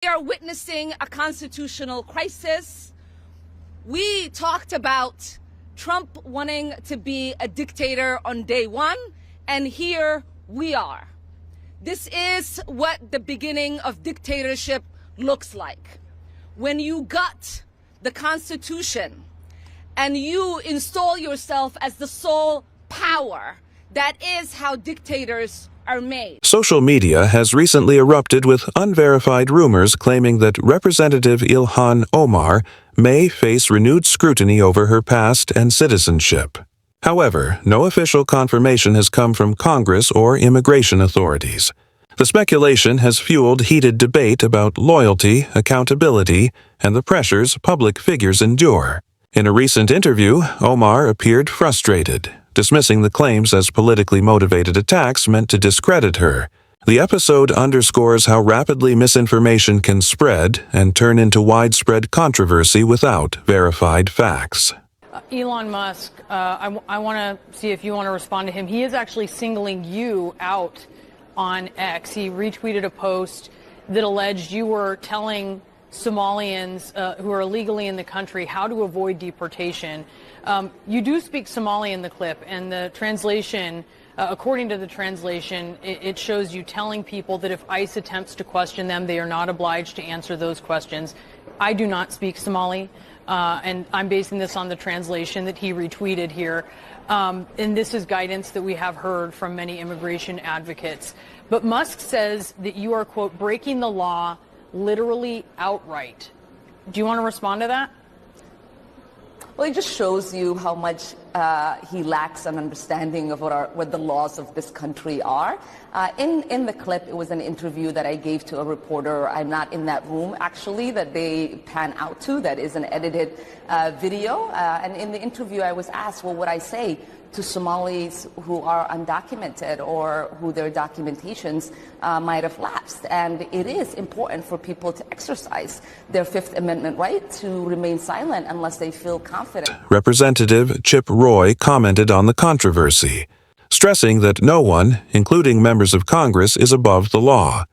We are witnessing a constitutional crisis. We talked about Trump wanting to be a dictator on day one, and here we are. This is what the beginning of dictatorship looks like. When you gut the Constitution and you install yourself as the sole power, that is how dictators are made. Social media has recently erupted with unverified rumors claiming that Representative Ilhan Omar may face renewed scrutiny over her past and citizenship. However, no official confirmation has come from Congress or immigration authorities. The speculation has fueled heated debate about loyalty, accountability, and the pressures public figures endure. In a recent interview, Omar appeared frustrated, dismissing the claims as politically motivated attacks meant to discredit her. The episode underscores how rapidly misinformation can spread and turn into widespread controversy without verified facts. Elon Musk, I want to see if you want to respond to him. He is actually singling you out on X. He retweeted a post that alleged you were telling Somalians who are illegally in the country how to avoid deportation. You do speak Somali in the clip, and the translation, according to the translation, it shows you telling people that if ICE attempts to question them, they are not obliged to answer those questions. I do not speak Somali, and I'm basing this on the translation that he retweeted here. And this is guidance that we have heard from many immigration advocates. But Musk says that you are, quote, breaking the law literally outright. Do you want to respond to that? Well, it just shows you how much he lacks an understanding of what the laws of this country are. In the clip, it was an interview that I gave to a reporter. I'm not in that room, actually, that they pan out to. That is an edited video. And in the interview, I was asked, well, what I say to Somalis who are undocumented or who their documentations might have lapsed. And it is important for people to exercise their Fifth Amendment right to remain silent unless they feel confident. Representative Chip Roy commented on the controversy, stressing that no one, including members of Congress, is above the law.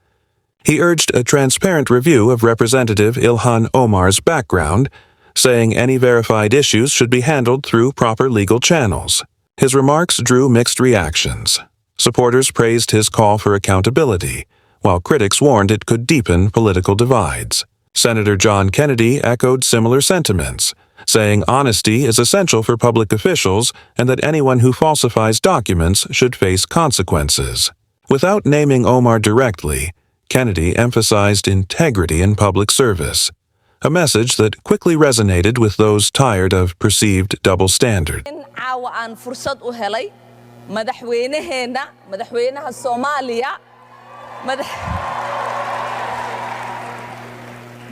He urged a transparent review of Representative Ilhan Omar's background, saying any verified issues should be handled through proper legal channels. His remarks drew mixed reactions. Supporters praised his call for accountability, while critics warned it could deepen political divides. Senator John Kennedy echoed similar sentiments, saying honesty is essential for public officials and that anyone who falsifies documents should face consequences. Without naming Omar directly, Kennedy emphasized integrity in public service, a message that quickly resonated with those tired of perceived double standard. Caawa aan fursad u helay madaxweynaha Soomaaliya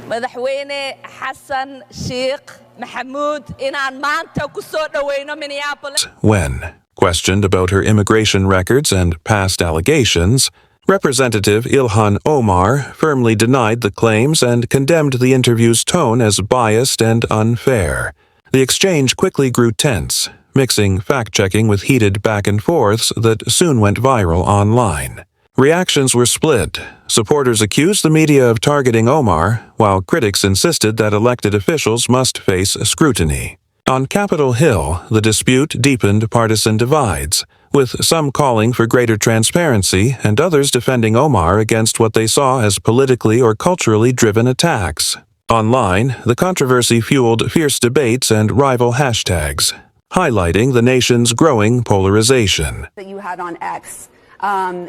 madaxweyne Xasan Sheikh Maxamuud inaan maanta ku soo dhaweyno Minneapolis. When questioned about her immigration records and past allegations, Representative Ilhan Omar firmly denied the claims and condemned the interview's tone as biased and unfair. The exchange quickly grew tense, mixing fact-checking with heated back-and-forths that soon went viral online. Reactions were split. Supporters accused the media of targeting Omar, while critics insisted that elected officials must face scrutiny. On Capitol Hill, the dispute deepened partisan divides, with some calling for greater transparency and others defending Omar against what they saw as politically or culturally driven attacks. Online, the controversy fueled fierce debates and rival hashtags, highlighting the nation's growing polarization. That you had on X,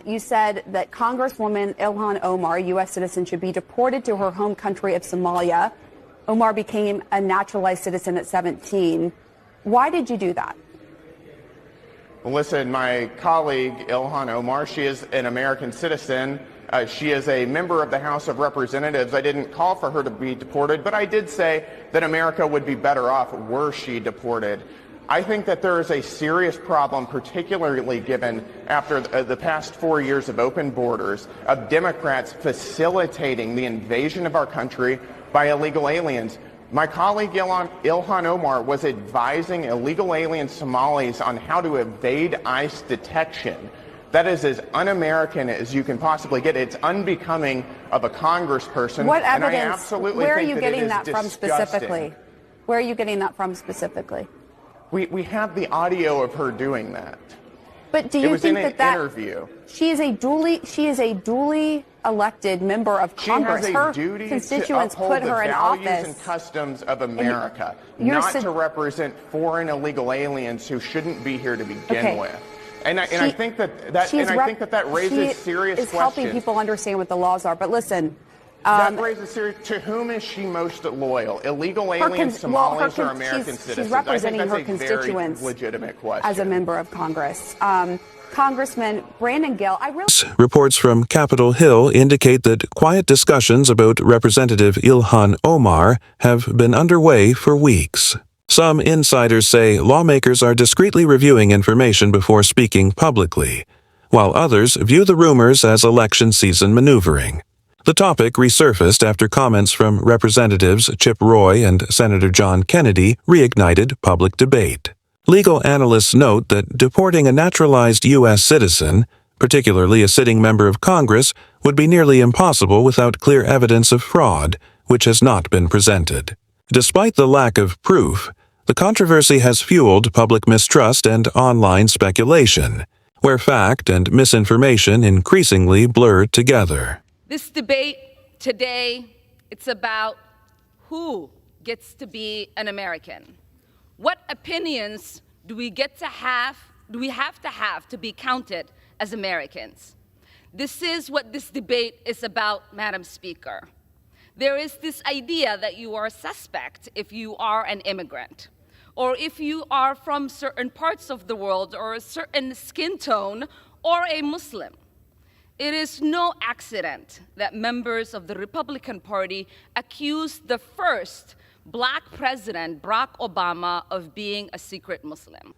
you said that Congresswoman Ilhan Omar, U.S. citizen, should be deported to her home country of Somalia. Omar became a naturalized citizen at 17. Why did you do that? Well, listen, my colleague Ilhan Omar, she is an American citizen. She is a member of the House of Representatives. I didn't call for her to be deported, but I did say that America would be better off were she deported. I think that there is a serious problem, particularly given after the past 4 years of open borders, of Democrats facilitating the invasion of our country by illegal aliens. My colleague Ilhan Omar was advising illegal alien Somalis on how to evade ICE detection. That is as un-American as you can possibly get. It's unbecoming of a congressperson. What and I evidence? absolutely Where are think you that getting it is that from disgusting. specifically? Where are you getting that from specifically? We have the audio of her doing that. But do It you was think in an that interview. she is a duly elected member of Congress? She has a Her duty constituents to uphold put the her in values office. and customs of America, you're not to represent foreign illegal aliens who shouldn't be here to begin Okay. with. And I think that raises serious is questions. helping people understand what the laws are. But listen, That raises serious. To whom is she most loyal? Illegal aliens, Somalis, or American citizens? She's representing I think her that's a very constituents legitimate question. as a member of Congress. Congressman Brandon Gill, Reports from Capitol Hill indicate that quiet discussions about Representative Ilhan Omar have been underway for weeks. Some insiders say lawmakers are discreetly reviewing information before speaking publicly, while others view the rumors as election season maneuvering. The topic resurfaced after comments from Representatives Chip Roy and Senator John Kennedy reignited public debate. Legal analysts note that deporting a naturalized U.S. citizen, particularly a sitting member of Congress, would be nearly impossible without clear evidence of fraud, which has not been presented. Despite the lack of proof, the controversy has fueled public mistrust and online speculation, where fact and misinformation increasingly blur together. This debate today, it's about who gets to be an American. What opinions do we have to be counted as Americans? This is what this debate is about, Madam Speaker. There is this idea that you are a suspect if you are an immigrant, or if you are from certain parts of the world, or a certain skin tone, or a Muslim. It is no accident that members of the Republican Party accused the first Black president, Barack Obama, of being a secret Muslim.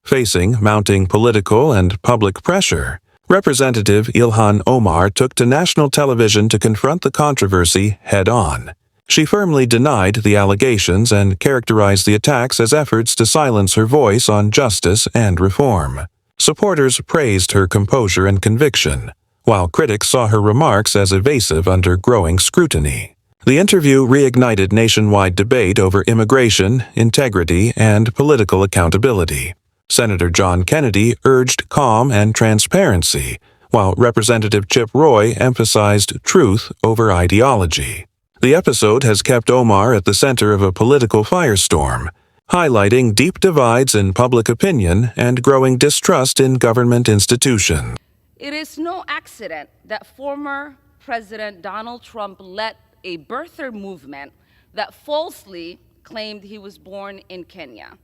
Facing mounting political and public pressure, Representative Ilhan Omar took to national television to confront the controversy head-on. She firmly denied the allegations and characterized the attacks as efforts to silence her voice on justice and reform. Supporters praised her composure and conviction, while critics saw her remarks as evasive under growing scrutiny. The interview reignited nationwide debate over immigration, integrity, and political accountability. Senator John Kennedy urged calm and transparency, while Representative Chip Roy emphasized truth over ideology. The episode has kept Omar at the center of a political firestorm, highlighting deep divides in public opinion and growing distrust in government institutions. It is no accident that former President Donald Trump led a birther movement that falsely claimed he was born in Kenya.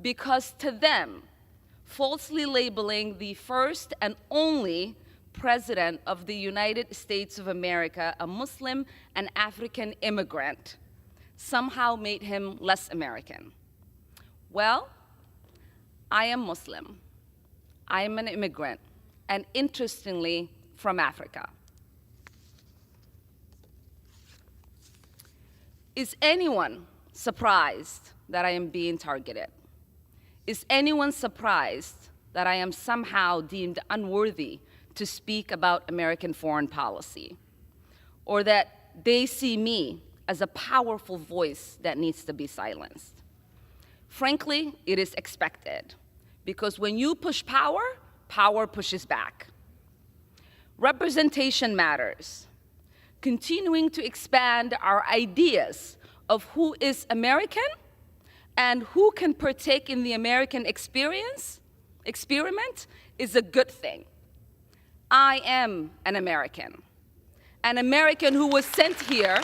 Because to them, falsely labeling the first and only President of the United States of America a Muslim and African immigrant somehow made him less American. Well, I am Muslim. I am an immigrant, and interestingly, from Africa. Is anyone surprised that I am being targeted? Is anyone surprised that I am somehow deemed unworthy to speak about American foreign policy? Or that they see me as a powerful voice that needs to be silenced? Frankly, it is expected, because when you push power, power pushes back. Representation matters. Continuing to expand our ideas of who is American and who can partake in the American experiment is a good thing. I am an American who was sent here,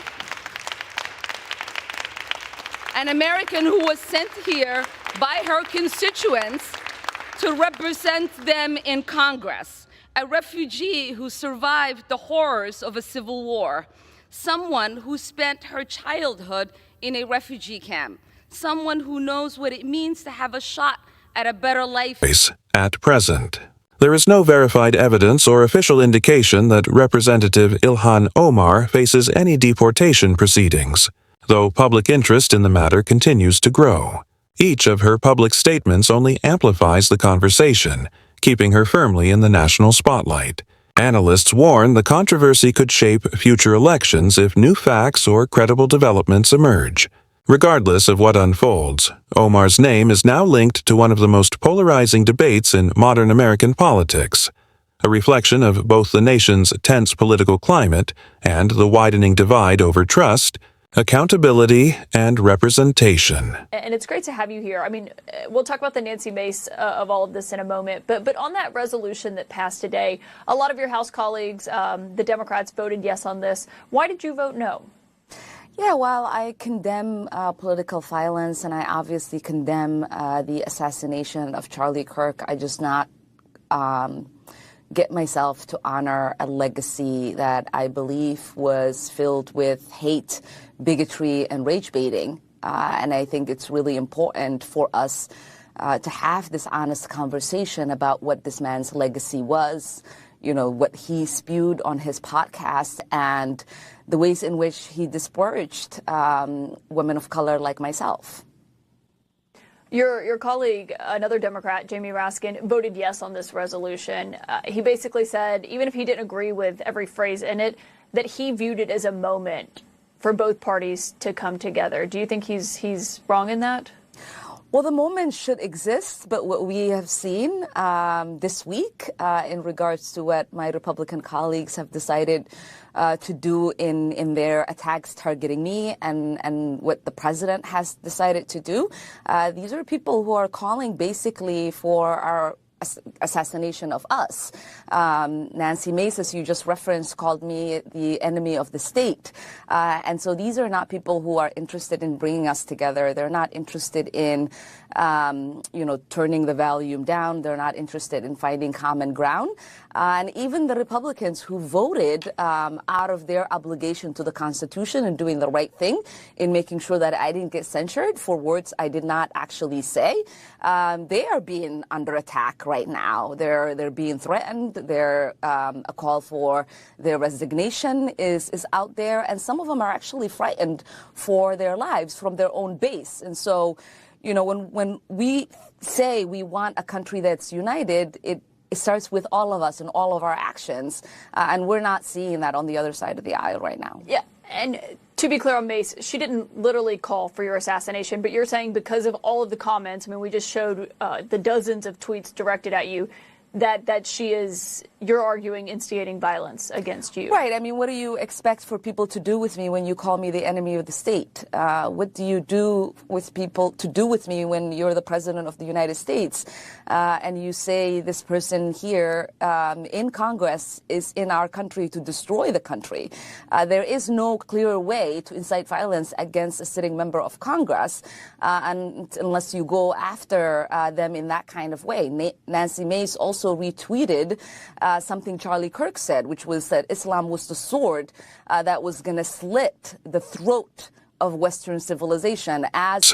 by her constituents to represent them in Congress. A refugee who survived the horrors of a civil war, someone who spent her childhood in a refugee camp, someone who knows what it means to have a shot at a better life. At present, there is no verified evidence or official indication that Representative Ilhan Omar faces any deportation proceedings, though public interest in the matter continues to grow. Each of her public statements only amplifies the conversation, keeping her firmly in the national spotlight. Analysts warn the controversy could shape future elections if new facts or credible developments emerge. Regardless of what unfolds, Omar's name is now linked to one of the most polarizing debates in modern American politics, a reflection of both the nation's tense political climate and the widening divide over trust, accountability, and representation. And it's great to have you here. I mean, we'll talk about the Nancy Mace of all of this in a moment, but on that resolution that passed today, a lot of your House colleagues, the Democrats, voted yes on this. Why did you vote no? Yeah, well, I condemn political violence, and I obviously condemn the assassination of Charlie Kirk. I just not get myself to honor a legacy that I believe was filled with hate, bigotry, and rage baiting. And I think it's really important for us to have this honest conversation about what this man's legacy was, you know, what he spewed on his podcast, and the ways in which he disparaged women of color like myself. Your colleague, another Democrat, Jamie Raskin, voted yes on this resolution. He basically said, even if he didn't agree with every phrase in it, that he viewed it as a moment for both parties to come together. Do you think he's wrong in that? Well, the moment should exist, but what we have seen this week in regards to what my Republican colleagues have decided to do in their attacks targeting me and what the president has decided to do, these are people who are calling basically for our assassination of us. Nancy Mace, as you just referenced, called me the enemy of the state. And so these are not people who are interested in bringing us together. They're not interested in, turning the volume down. They're not interested in finding common ground. And even the Republicans who voted out of their obligation to the Constitution and doing the right thing in making sure that I didn't get censured for words I did not actually say, they are being under attack right now. They're being threatened. A call for their resignation is out there, and some of them are actually frightened for their lives from their own base. And so, you know, when we say we want a country that's united, it starts with all of us and all of our actions, and we're not seeing that on the other side of the aisle right now. Yeah, and to be clear on Mace, she didn't literally call for your assassination, but you're saying because of all of the comments, I mean, we just showed the dozens of tweets directed at you, that she is, you're arguing, instigating violence against you. Right. I mean, what do you expect for people to do with me when you call me the enemy of the state? What do you do with people to do with me when you're the president of the United States and you say this person here in Congress is in our country to destroy the country? There is no clear way to incite violence against a sitting member of Congress and unless you go after them in that kind of way. Nancy Mace also retweeted something Charlie Kirk said, which was that Islam was the sword that was going to slit the throat of Western civilization. As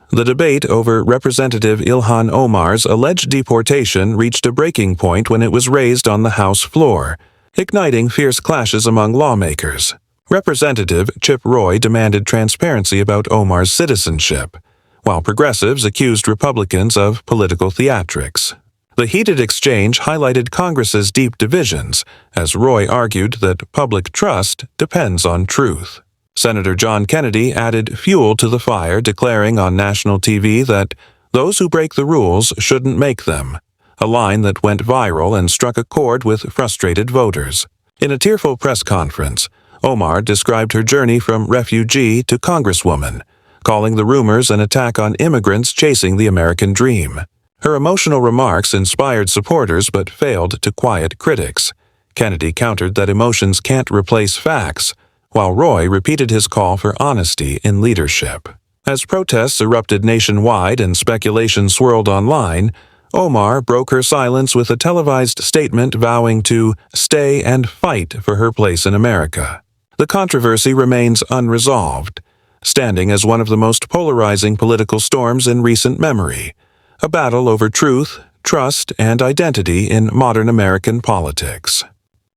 the debate over Representative Ilhan Omar's alleged deportation reached a breaking point when it was raised on the House floor, igniting fierce clashes among lawmakers. Representative Chip Roy demanded transparency about Omar's citizenship, while progressives accused Republicans of political theatrics. The heated exchange highlighted Congress's deep divisions, as Roy argued that public trust depends on truth. Senator John Kennedy added fuel to the fire, declaring on national TV that those who break the rules shouldn't make them, a line that went viral and struck a chord with frustrated voters. In a tearful press conference, Omar described her journey from refugee to congresswoman, calling the rumors an attack on immigrants chasing the American dream. Her emotional remarks inspired supporters but failed to quiet critics. Kennedy countered that emotions can't replace facts, while Roy repeated his call for honesty in leadership. As protests erupted nationwide and speculation swirled online, Omar broke her silence with a televised statement vowing to stay and fight for her place in America. The controversy remains unresolved, standing as one of the most polarizing political storms in recent memory. A battle over truth, trust, and identity in modern American politics.